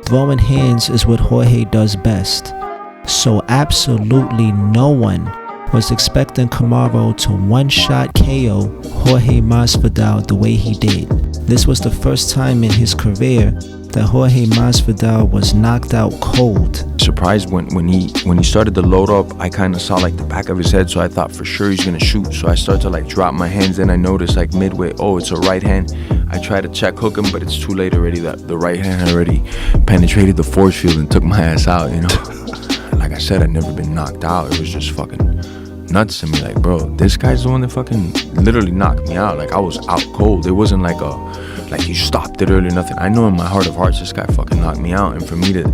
Throwing hands is what Jorge does best. So absolutely no one was expecting Kamaru to one-shot KO Jorge Masvidal the way he did. This was the first time in his career that Jorge Masvidal was knocked out cold. Surprised when he started to load up, I kind of saw like the back of his head, so I thought for sure he's gonna shoot. So I started to like drop my hands, and I noticed like midway, oh, it's a right hand. I tried to check hook him, but it's too late already. The right hand had already penetrated the force field and took my ass out, you know. Like I said, I'd never been knocked out. It was just fucking nuts to me. Like, bro, this guy's the one that fucking literally knocked me out. Like, I was out cold. It wasn't like you stopped it early or nothing. I know in my heart of hearts this guy fucking knocked me out. And for me to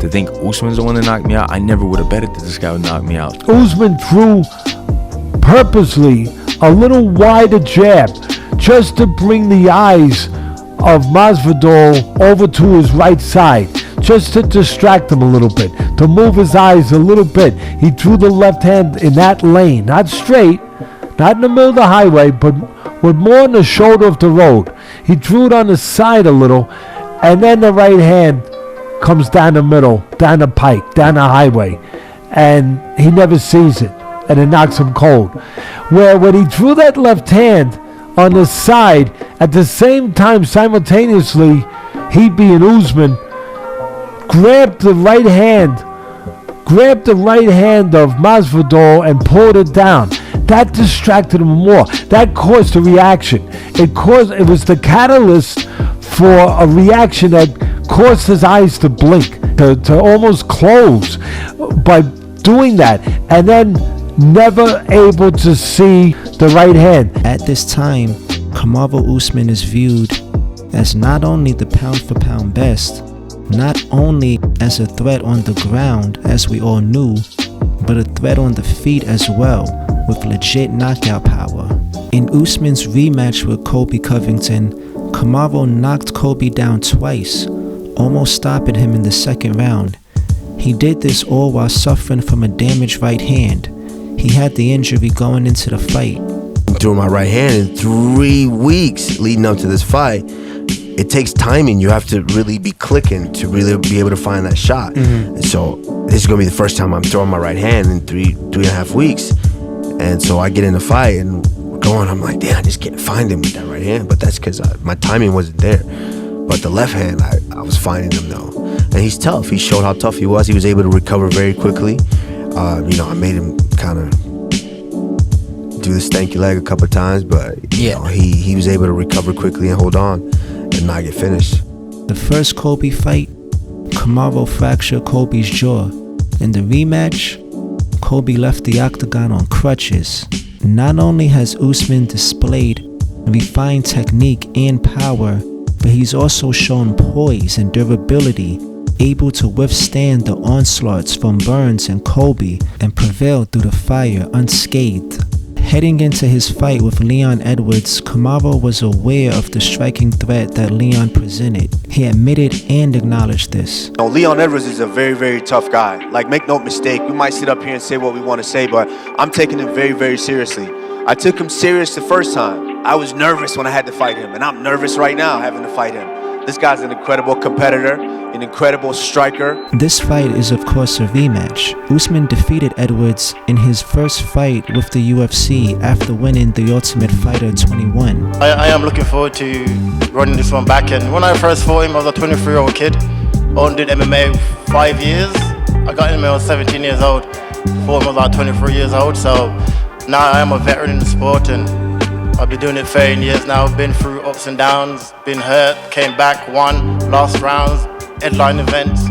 think Usman's the one that knocked me out, I never would have betted that this guy would knock me out. Usman threw purposely a little wider jab just to bring the eyes of Masvidal over to his right side, just to distract him a little bit, to move his eyes a little bit. He threw the left hand in that lane, not straight, not in the middle of the highway, but more on the shoulder of the road. He threw it on the side a little, and then the right hand comes down the middle, down the pike, down the highway, and he never sees it, and it knocks him cold. Where when he threw that left hand on the side, at the same time, simultaneously, he being Usman, grabbed the right hand of Masvidal and pulled it down. That distracted him more. That caused a reaction. It was the catalyst for a reaction that caused his eyes to blink, to almost close by doing that, and then never able to see the right hand. At this time, Kamaru Usman is viewed as not only the pound-for-pound best, not only as a threat on the ground, as we all knew, but a threat on the feet as well, with legit knockout power. In Usman's rematch with Colby Covington, Kamaru knocked Colby down twice, almost stopping him in the second round. He did this all while suffering from a damaged right hand. He had the injury going into the fight. Threw my right hand in 3 weeks leading up to this fight. It takes timing. You have to really be clicking to really be able to find that shot. And so this is gonna be the first time I'm throwing my right hand in three and a half weeks. And so I get in the fight and we're going. I'm like, damn, I just can't find him with that right hand. But that's because my timing wasn't there. But the left hand, I was finding him though. And he's tough. He showed how tough he was. He was able to recover very quickly. I made him kind of do the stanky leg a couple of times, but he was able to recover quickly and hold on and not get finished. The first Colby fight, Kamaru fractured Colby's jaw. In the rematch, Colby left the octagon on crutches. Not only has Usman displayed refined technique and power, but he's also shown poise and durability, able to withstand the onslaughts from Burns and Colby and prevail through the fire unscathed. Heading into his fight with Leon Edwards, Kamaru was aware of the striking threat that Leon presented. He admitted and acknowledged this. Leon Edwards is a very, very tough guy. Like, make no mistake, we might sit up here and say what we want to say, but I'm taking him very, very seriously. I took him serious the first time. I was nervous when I had to fight him, and I'm nervous right now having to fight him. This guy's an incredible competitor, an incredible striker. This fight is of course a rematch. Usman defeated Edwards in his first fight with the UFC after winning the Ultimate Fighter 21. I am looking forward to running this one back. And when I first fought him, I was a 23-year-old kid. Only did MMA 5 years. I got him when I was 17 years old. Fought him when I was about 23 years old. So now I am a veteran in the sport, and I've been doing it 13 years now. Been through ups and downs, been hurt, came back, won, lost rounds, headline events.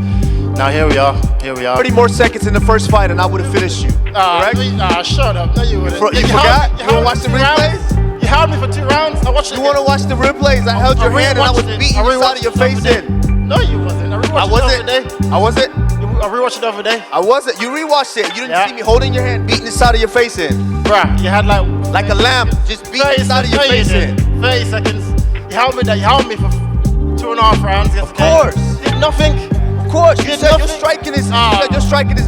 Now here we are. 30 more seconds in the first fight and I would have finished you, correct? Shut up. No, you wouldn't. You forgot? You want to watch the replays? You held me for 2 rounds. I watched it. You want to watch the replays? I held your hand and I was beating the side of your face in. No, you wasn't. I rewatched it the other day. I wasn't? I rewatched it the other day. I wasn't. You rewatched it. You didn't see me holding your hand, beating the side of your face in. Bruh, you had like a lamp, just beating the side of your face in. 30 seconds. You held me for 2.5 rounds. Of course. Did nothing. Of course. You said your striking is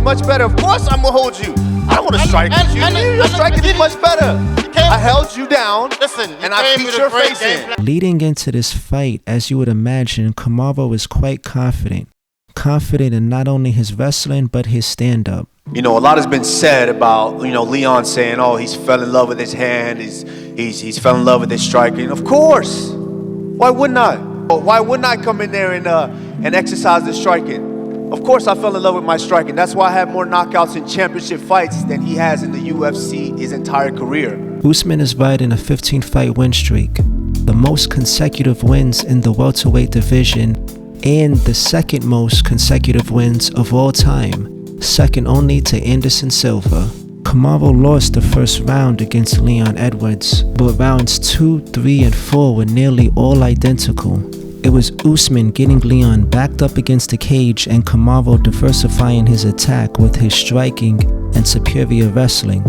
much better. Of course I'm gonna hold you. I don't want to strike with you. Your striking is much better. I held you down. Listen, and I beat your face in. Leading into this fight, as you would imagine, Kamaru was quite confident. Confident in not only his wrestling, but his stand-up. You know, a lot has been said about, you know, Leon saying, oh, he's fell in love with his hand, he's fell in love with his striking. Of course. Why wouldn't I? Why wouldn't I come in there and exercise the striking? Of course I fell in love with my striking. That's why I have more knockouts in championship fights than he has in the UFC his entire career. Usman is riding a 15-fight win streak, the most consecutive wins in the welterweight division, and the second most consecutive wins of all time, second only to Anderson Silva. Kamaru lost the first round against Leon Edwards, but rounds 2, 3, and 4 were nearly all identical. It was Usman getting Leon backed up against the cage and Kamaru diversifying his attack with his striking and superior wrestling.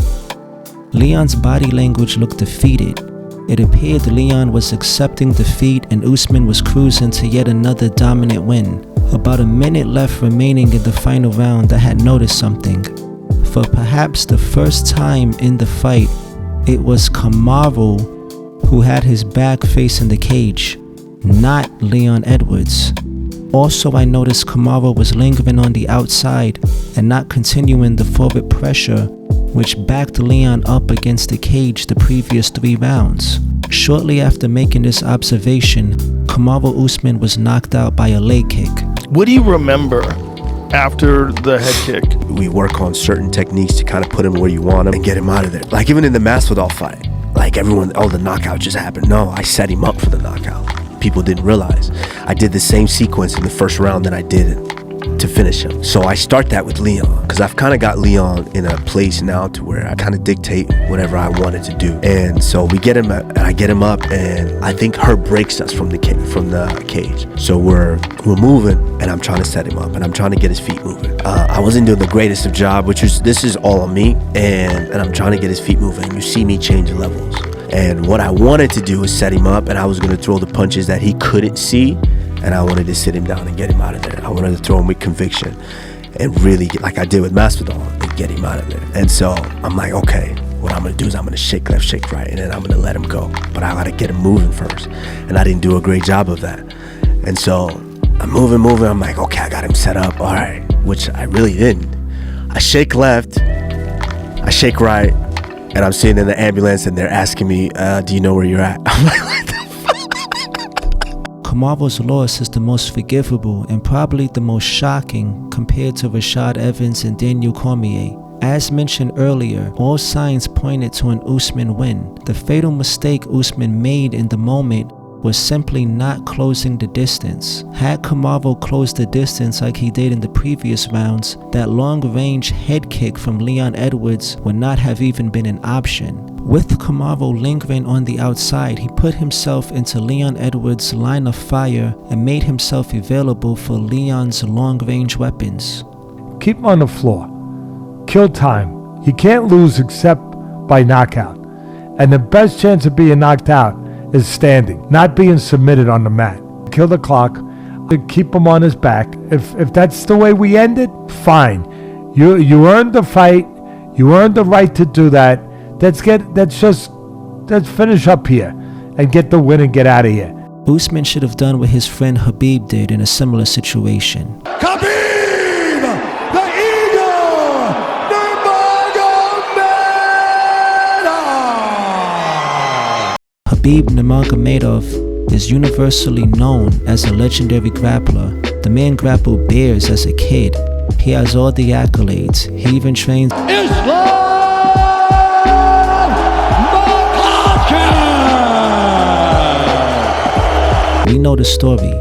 Leon's body language looked defeated. It appeared Leon was accepting defeat and Usman was cruising to yet another dominant win. About a minute left remaining in the final round, I had noticed something. For perhaps the first time in the fight, it was Kamaru who had his back facing the cage, not Leon Edwards. Also, I noticed Kamaru was lingering on the outside and not continuing the forward pressure, which backed Leon up against the cage the previous 3 rounds. Shortly after making this observation, Kamaru Usman was knocked out by a leg kick. What do you remember after the head kick? We work on certain techniques to kind of put him where you want him and get him out of there. Like even in the Masvidal fight, like everyone, oh, the knockout just happened. No, I set him up for the knockout. People didn't realize. I did the same sequence in the first round that I did to finish him. So I start that with Leon, because I've kind of got Leon in a place now to where I kind of dictate whatever I wanted to do. And so we get him, and I get him up, and I think Herb breaks us from the cage. So we're moving, and I'm trying to set him up, and I'm trying to get his feet moving. I wasn't doing the greatest of job, this is all on me, and I'm trying to get his feet moving. You see me change levels. And what I wanted to do was set him up, and I was going to throw the punches that he couldn't see, and I wanted to sit him down and get him out of there. I wanted to throw him with conviction and really get, like I did with Masvidal, and get him out of there. And so I'm like, okay, what I'm going to do is I'm going to shake left, shake right, and then I'm going to let him go. But I got to get him moving first. And I didn't do a great job of that. And so I'm moving. I'm like, okay, I got him set up. All right, which I really didn't. I shake left, I shake right, and I'm sitting in the ambulance and they're asking me, do you know where you're at? I'm like, what the Kamaru's loss is the most forgivable and probably the most shocking compared to Rashad Evans and Ryan Cormier. As mentioned earlier, all signs pointed to an Usman win. The fatal mistake Usman made in the moment was simply not closing the distance. Had Kamaru closed the distance like he did in the previous rounds, that long-range head kick from Leon Edwards would not have even been an option. With Kamaru lingering on the outside, he put himself into Leon Edwards' line of fire and made himself available for Leon's long-range weapons. Keep him on the floor. Kill time. You can't lose except by knockout. And the best chance of being knocked out is standing, not being submitted on the mat. Kill the clock. Keep him on his back. If that's the way we end it, fine. You earned the fight. You earned the right to do that. Let's finish up here and get the win and get out of here. Usman should have done what his friend Khabib did in a similar situation. Khabib, the Eagle Nurmagomedov! Khabib Nurmagomedov is universally known as a legendary grappler. The man grappled bears as a kid. He has all the accolades. He even trains We know the story.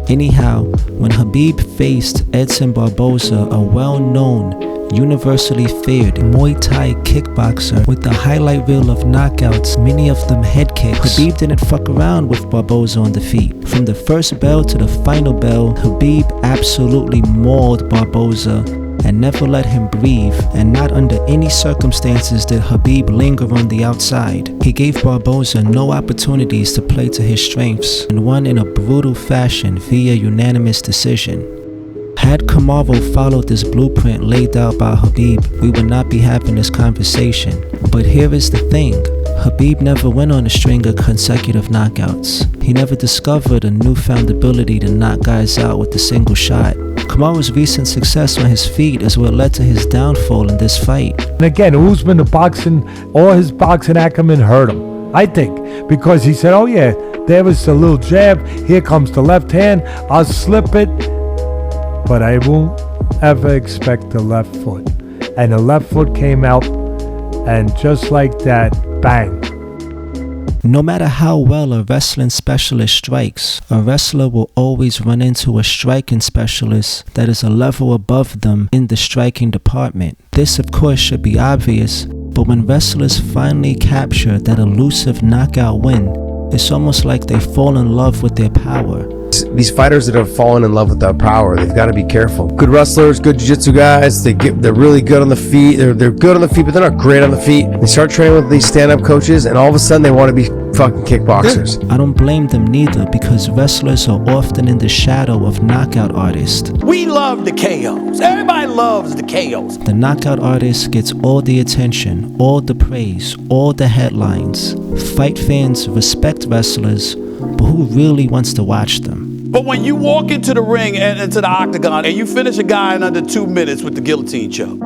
Anyhow, when Khabib faced Edson Barboza, a well-known, universally feared Muay Thai kickboxer with the highlight reel of knockouts, many of them head kicks, Khabib didn't fuck around with Barboza on the feet. From the first bell to the final bell, Khabib absolutely mauled Barboza and never let him breathe, and not under any circumstances did Khabib linger on the outside. He gave Barboza no opportunities to play to his strengths and won in a brutal fashion via unanimous decision. Had Kamaru followed this blueprint laid out by Khabib, we would not be having this conversation. But here is the thing. Khabib never went on a string of consecutive knockouts. He never discovered a newfound ability to knock guys out with a single shot. Kamaru's recent success on his feet is what led to his downfall in this fight. And again, Usman, all his boxing acumen hurt him, I think, because he said, oh yeah, there was a little jab, here comes the left hand, I'll slip it, but I won't ever expect the left foot. And the left foot came out, and just like that, bang. No matter how well a wrestling specialist strikes, a wrestler will always run into a striking specialist that is a level above them in the striking department. This of course should be obvious, but when wrestlers finally capture that elusive knockout win, it's almost like they fall in love with their power. These fighters that have fallen in love with their power, they've got to be careful. Good wrestlers, good jiu-jitsu guys, they're really good on the feet. They're good on the feet, but they're not great on the feet. They start training with these stand-up coaches, and all of a sudden they want to be fucking kickboxers. I don't blame them neither, because wrestlers are often in the shadow of knockout artists. We love the KOs. Everybody loves the KOs. The knockout artist gets all the attention, all the praise, all the headlines. Fight fans respect wrestlers, but who really wants to watch them? But when you walk into the ring and into the octagon and you finish a guy in under 2 minutes with the guillotine choke,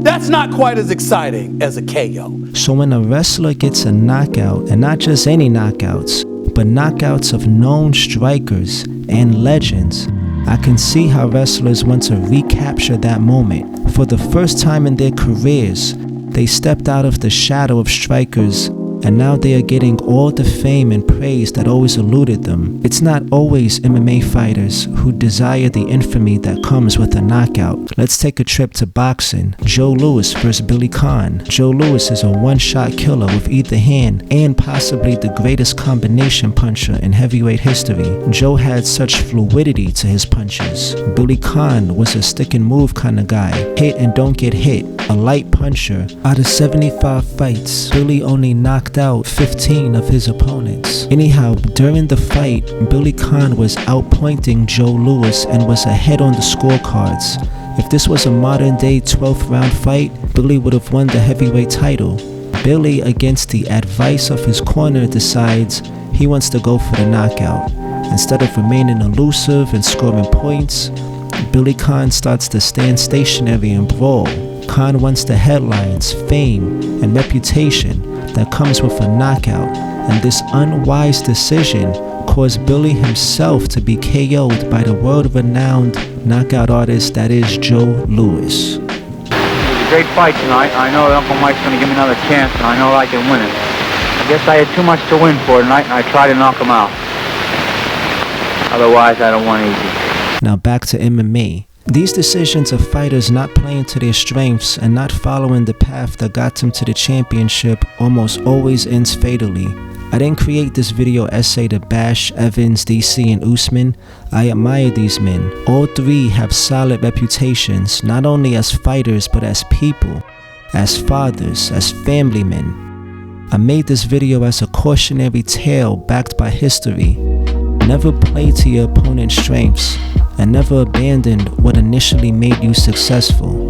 that's not quite as exciting as a KO. So when a wrestler gets a knockout, and not just any knockouts, but knockouts of known strikers and legends, I can see how wrestlers want to recapture that moment. For the first time in their careers, they stepped out of the shadow of strikers, and now they are getting all the fame and praise that always eluded them. It's not always MMA fighters who desire the infamy that comes with a knockout. Let's take a trip to boxing. Joe Louis versus Billy Conn. Joe Louis is a one-shot killer with either hand and possibly the greatest combination puncher in heavyweight history. Joe had such fluidity to his punches. Billy Conn was a stick and move kind of guy. Hit and don't get hit. A light puncher. Out of 75 fights, Billy only knocked out 15 of his opponents. Anyhow, during the fight, Billy Conn was outpointing Joe Louis and was ahead on the scorecards. If this was a modern day 12th round fight, Billy would have won the heavyweight title. Billy, against the advice of his corner, decides he wants to go for the knockout. Instead of remaining elusive and scoring points, Billy Conn starts to stand stationary and brawl. Conn wants the headlines, fame, and reputation that comes with a knockout, and this unwise decision caused Billy himself to be KO'd by the world-renowned knockout artist that is Joe Louis. It was a great fight tonight. I know that Uncle Mike's going to give me another chance, and I know I can win it. I guess I had too much to win for tonight, and I tried to knock him out. Otherwise, I don't want easy. Now back to MMA. These decisions of fighters not playing to their strengths and not following the path that got them to the championship almost always ends fatally. I didn't create this video essay to bash Evans, DC, and Usman. I admire these men. All three have solid reputations, not only as fighters but as people, as fathers, as family men. I made this video as a cautionary tale backed by history. Never play to your opponent's strengths, and never abandon what initially made you successful.